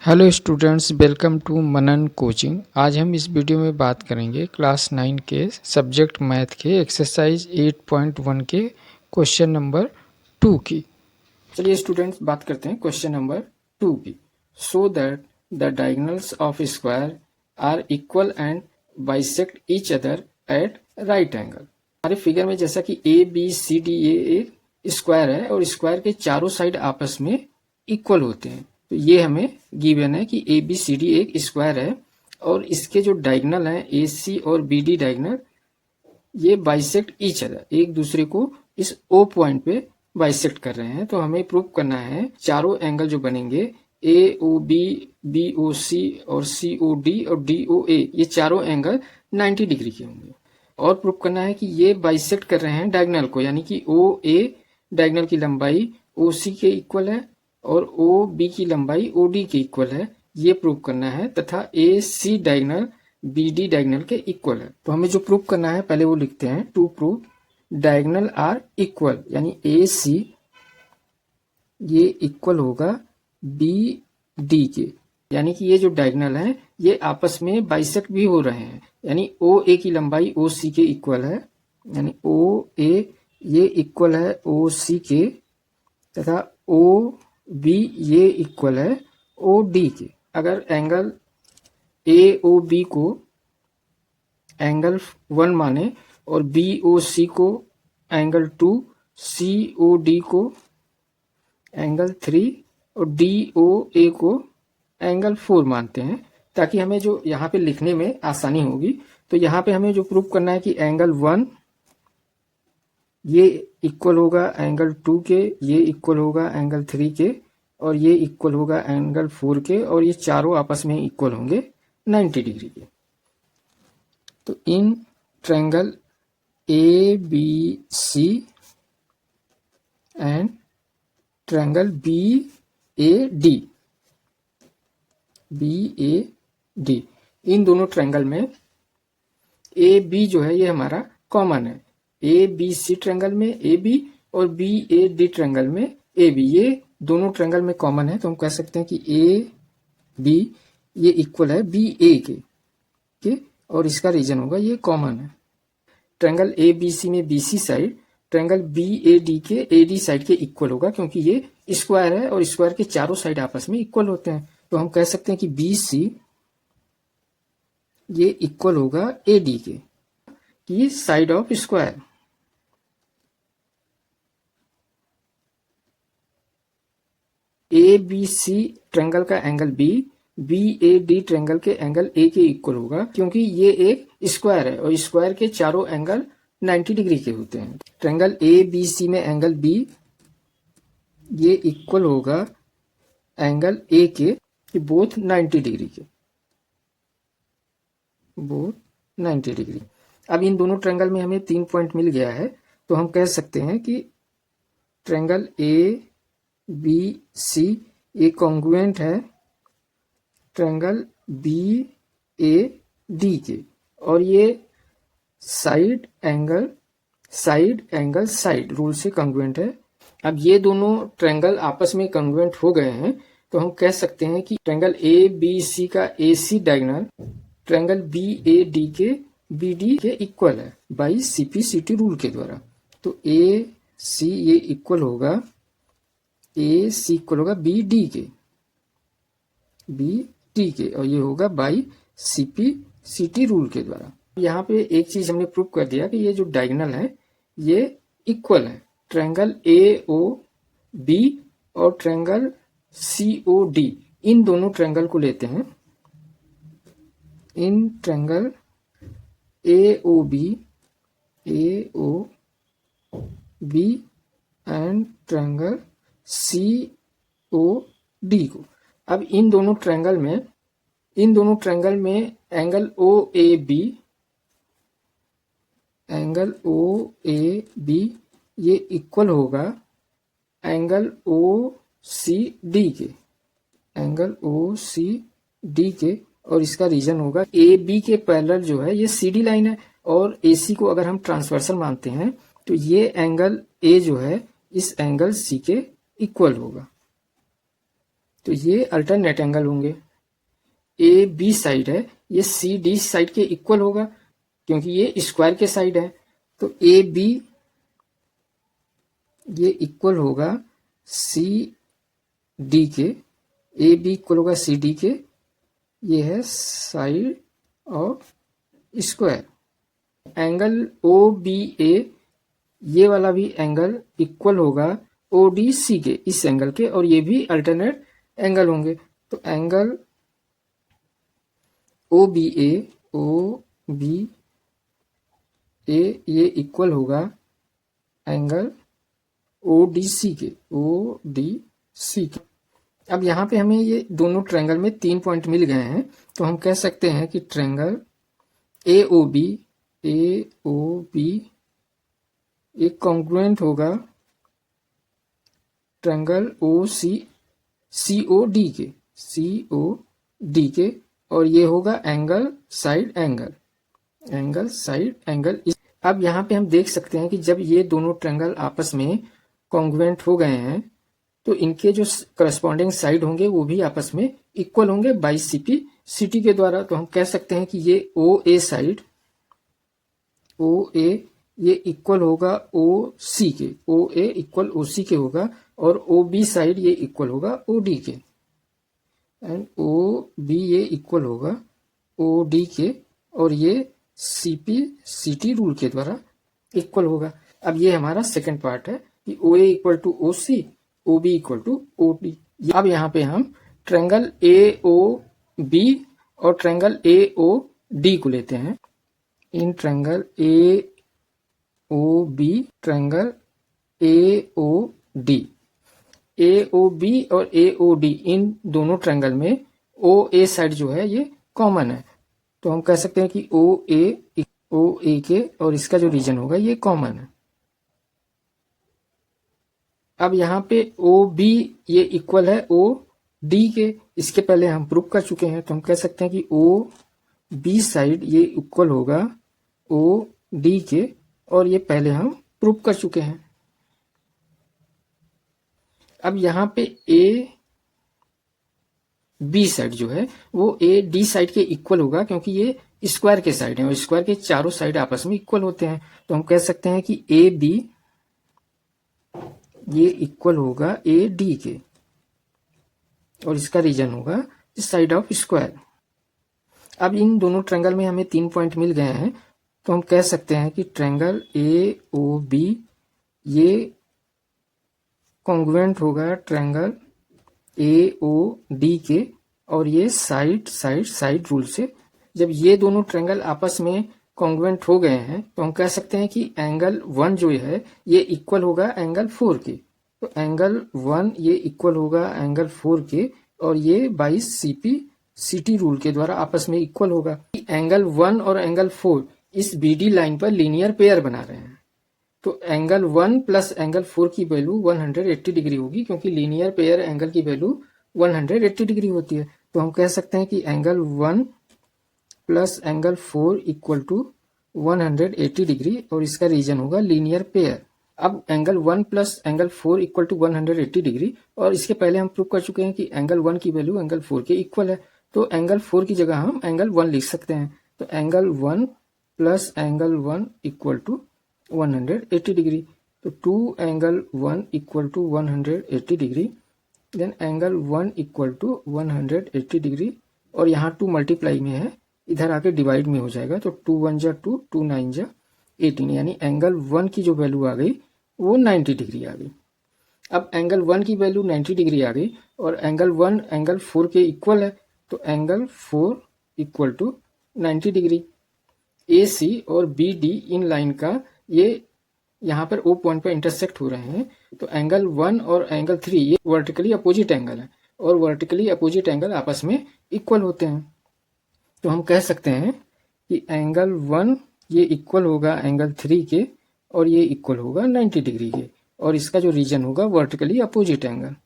Hello students, welcome to Manan coaching. आज हम इस वीडियो में बात करेंगे क्लास 9 के सब्जेक्ट मैथ के एक्सरसाइज 8.1 के क्वेश्चन नंबर 2 की। चलिए स्टूडेंट्स बात करते हैं क्वेश्चन नंबर 2 की। So that the diagonals of square are equal and bisect each other at right angle. हमारे फिगर में जैसा कि ए बी सी डी ये एक स्क्वायर है और स्क्वायर के चारों साइड आपस में इक्वल होते हैं। तो ये हमें गिवन है कि ए बी सी डी एक स्क्वायर है और इसके जो डायगोनल हैं ए सी और बी डी डायगोनल ये बाइसेक्ट ईच अदर, एक दूसरे को इस ओ पॉइंट पे बाइसेक्ट कर रहे हैं। तो हमें प्रूव करना है चारों एंगल जो बनेंगे ए ओ बी, बी ओ सी और सी ओ डी और डी ओ ए, ये चारों एंगल 90 डिग्री के होंगे। और प्रूव करना है कि ये बाइसेक्ट कर रहे हैं डायगोनल को, यानी कि ओ ए डायगोनल की लंबाई ओ सी के इक्वल है और ओ बी की लंबाई ओ डी के इक्वल है, ये प्रूव करना है। तथा A C diagonal B D diagonal के इक्वल है। तो हमें जो प्रूव करना है पहले वो लिखते हैं। To prove diagonal are equal, यानी ए सी ये इक्वल होगा बी डी के, यानी कि ये जो डायगोनल है ये आपस में बाइसेक्ट भी हो रहे हैं। यानी ओ ए की लंबाई ओ सी के इक्वल है, यानी ओ ए ये इक्वल है ओ सी के, तथा ओ बी ये इक्वल है ओ डी के। अगर एंगल ए ओ बी को एंगल 1 माने और बी ओ सी को एंगल 2, सी ओ डी को एंगल 3 और डी ओ ए को एंगल 4 मानते हैं, ताकि हमें जो यहाँ पे लिखने में आसानी होगी। तो यहाँ पे हमें जो प्रूव करना है कि एंगल 1 ये इक्वल होगा एंगल 2 के, ये इक्वल होगा एंगल 3 के और ये इक्वल होगा एंगल 4 के, और ये चारों आपस में इक्वल होंगे 90 डिग्री के। तो in triangle A B C and triangle B A D, इन दोनों ट्रायंगल में ए बी जो है ये हमारा कॉमन है। ए बी सी ट्रायंगल में ए बी और बी ए डी ट्रायंगल में ए बी, ये दोनों ट्रायंगल में कॉमन है। तो हम कह सकते हैं कि ए बी ये इक्वल है बी ए के और इसका रीजन होगा ये कॉमन है। ट्रायंगल ए बी सी में B C side triangle B A D के ए डी साइड के इक्वल होगा, क्योंकि ये स्क्वायर है और स्क्वायर के चारों साइड आपस में इक्वल होते हैं। तो हम कह सकते हैं कि बी सी ये इक्वल होगा ए डी के, कि side of square. A B C triangle का angle B A D triangle के एंगल ए के इक्वल होगा, क्योंकि ये एक स्क्वायर है और स्क्वायर के चारों एंगल 90 डिग्री के होते हैं। ट्रायंगल ए बी सी में एंगल बी ये इक्वल होगा एंगल ए के, बोथ 90 डिग्री के, बोथ 90 डिग्री। अब इन दोनों ट्रायंगल में हमें 3 पॉइंट मिल गया है, तो हम कह सकते हैं कि ट्रायंगल ए बी सी ये कॉन्ग्रुएंट है ट्रायंगल बी ए डी के, और ये साइड एंगल साइड रूल से कॉन्ग्रुएंट है। अब ये दोनों ट्रायंगल आपस में कॉन्ग्रुएंट हो गए हैं, तो हम कह सकते हैं कि ट्रायंगल ए बी सी का A C diagonal triangle B A D के बी डी के इक्वल है by C P C T rule के द्वारा। तो ए सी ये इक्वल होगा ए सी इक्वल होगा बी डी के और ये होगा by C P C T rule के द्वारा। यहाँ पे एक चीज हमने प्रूव कर दिया कि ये जो डायगोनल है ये इक्वल है। ट्रायंगल ए ओ बी और ट्रायंगल सी ओ डी, इन दोनों ट्रायंगल को लेते हैं। इन triangle A O B and triangle C O D को। अब इन दोनों ट्रायंगल में एंगल ओ ए बी ये इक्वल होगा एंगल ओ सी डी के, और इसका रीजन होगा ए बी के पैरेलल जो है ये सी डी लाइन है, और ए सी को अगर हम ट्रांसवर्सल मानते हैं तो ये एंगल ए जो है इस एंगल सी के इक्वल होगा। तो ये अल्टरनेट एंगल होंगे। ए बी साइड है, ये सी डी साइड के इक्वल होगा क्योंकि ये स्क्वायर के साइड है। तो ए बी ये इक्वल होगा सी डी के, ए बी इक्वल होगा सी डी के, ये है side of square. Angle O B A ये वाला भी एंगल इक्वल होगा ओ डी सी के, इस एंगल के, और ये भी अल्टरनेट एंगल होंगे। तो एंगल ओ बी ए ये इक्वल होगा एंगल ओ डी सी के, ओ डी सी के। अब यहाँ पे हमें ये दोनों ट्रायंगल में 3 पॉइंट मिल गए हैं, तो हम कह सकते हैं कि ट्रायंगल ए ओ बी एक कॉन्ग्रुएंट होगा triangle O C O D के, और ये होगा एंगल साइड एंगल। अब यहाँ पे हम देख सकते हैं कि जब ये दोनों ट्रायंगल आपस में कॉन्ग्रुएंट हो गए हैं तो इनके जो करस्पॉन्डिंग साइड होंगे वो भी आपस में इक्वल होंगे बाई सीटी के द्वारा। तो हम कह सकते हैं कि ये ओ ए साइड ये इक्वल होगा ओ सी के, ओ ए इक्वल ओ सी के होगा, और ओ बी साइड ये इक्वल होगा ओ डी के, एंड ओ बी ये इक्वल होगा ओ डी के, और ये सी टी रूल के द्वारा इक्वल होगा। अब ये हमारा सेकंड पार्ट है कि O A equal to O C, O B equal to O D. अब यहाँ पे हम ट्रायंगल ए ओ बी और ट्रायंगल ए ओ डी को लेते हैं। इन triangle A O B, triangle A O D, A O B और A O D, इन दोनों ट्रायंगल में ओ ए साइड जो है ये कॉमन है। तो हम कह सकते हैं कि ओ ए के और इसका जो रीजन होगा ये कॉमन है। अब यहाँ पे ओ बी ये इक्वल है ओ डी के, इसके पहले हम प्रूव कर चुके हैं। तो हम कह सकते हैं कि ओ बी साइड ये इक्वल होगा ओ डी के, और ये पहले हम प्रूव कर चुके हैं। अब यहाँ पे ए बी साइड जो है वो ए डी साइड के इक्वल होगा क्योंकि ये स्क्वायर के साइड है और स्क्वायर के चारों साइड आपस में इक्वल होते हैं। तो हम कह सकते हैं कि ए बी ये इक्वल होगा ए डी के, और इसका रीजन होगा इस साइड ऑफ स्क्वायर। अब इन दोनों ट्रायंगल में हमें 3 पॉइंट मिल गए हैं, तो हम कह सकते हैं कि ट्रायंगल ए ओ बी ये कॉन्ग्रुएंट होगा ट्रायंगल ए ओ डी के, और ये साइड रूल से जब ये दोनों ट्रायंगल आपस में कॉन्ग्रुएंट हो गए हैं तो हम कह सकते हैं कि एंगल 1 जो है ये इक्वल होगा एंगल 4 के। तो एंगल 1 ये इक्वल होगा एंगल 4 के, और ये बाई सीटी रूल के द्वारा आपस में इक्वल होगा। एंगल 1 और एंगल 4 इस बीडी लाइन पर लीनियर पेयर बना रहे हैं, तो एंगल 1 प्लस एंगल 4 की वैल्यू 180 डिग्री होगी क्योंकि लीनियर पेयर एंगल की वैल्यू 180 डिग्री होती है। तो हम कह सकते हैं कि angle 1 plus angle 4 equal to 180 degree, और इसका रीजन होगा लीनियर पेयर। अब angle 1 plus angle 4 equal to 180 degree, और इसके पहले हम प्रूव कर चुके हैं कि एंगल 1 की वैल्यू एंगल 4 के इक्वल है, तो एंगल 4 की जगह हम एंगल 1 लिख सकते हैं। तो angle 1 plus angle 1 equal to 180 degree, तो 2 angle 1 equal to 180 degree, then angle 1 equal to 180 degree, और यहाँ 2 मल्टीप्लाई में है, इधर आके डिवाइड में हो जाएगा, तो 2 1 जा 2, 2 9 जा 18, यानी एंगल 1 की जो वैल्यू आ गई वो 90 डिग्री आ गई। अब एंगल 1 की वैल्यू 90 डिग्री आ गई, और एंगल 1 एंगल 4 के इक्वल है, तो एंगल 4 इक्वल टू 90 डिग्री। ए सी और बी डी इन लाइन का ये यहाँ पर ओ पॉइंट पर इंटरसेक्ट हो रहे हैं, तो एंगल 1 और एंगल 3 ये वर्टिकली अपोजिट एंगल है, और वर्टिकली अपोजिट एंगल आपस में इक्वल होते हैं। तो हम कह सकते हैं कि एंगल 1 ये इक्वल होगा एंगल 3 के, और ये इक्वल होगा 90 डिग्री के, और इसका जो रीजन होगा वर्टिकली अपोजिट एंगल।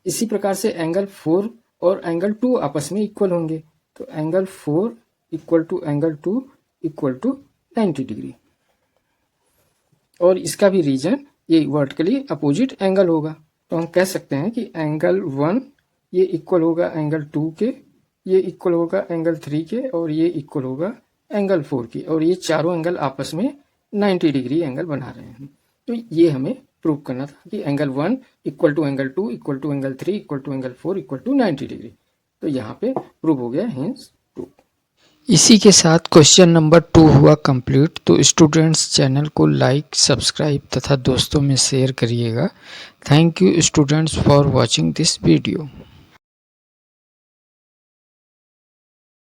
इसी प्रकार से एंगल 4 और एंगल 2 आपस में इक्वल होंगे, तो angle 4 equal to angle 2 equal to 90 degree, और इसका भी रीजन ये वर्टिकली अपोजिट एंगल होगा। तो हम कह सकते हैं कि एंगल 1 ये इक्वल होगा एंगल 2 के, ये इक्वल होगा एंगल 3 के, और ये इक्वल होगा एंगल 4 की, और ये चारों एंगल आपस में 90 डिग्री एंगल बना रहे हैं। तो ये हमें प्रूव करना था कि angle 1 equal to angle 2 equal to angle 3 equal to angle 4 equal to 90 degree. तो यहाँ पे प्रूव हो गया, हेंस प्रूव। इसी के साथ क्वेश्चन नंबर 2 हुआ कंप्लीट। तो स्टूडेंट्स चैनल को लाइक, सब्सक्राइब तथा दोस्तों में शेयर करिएगा। Thank you students for watching this video.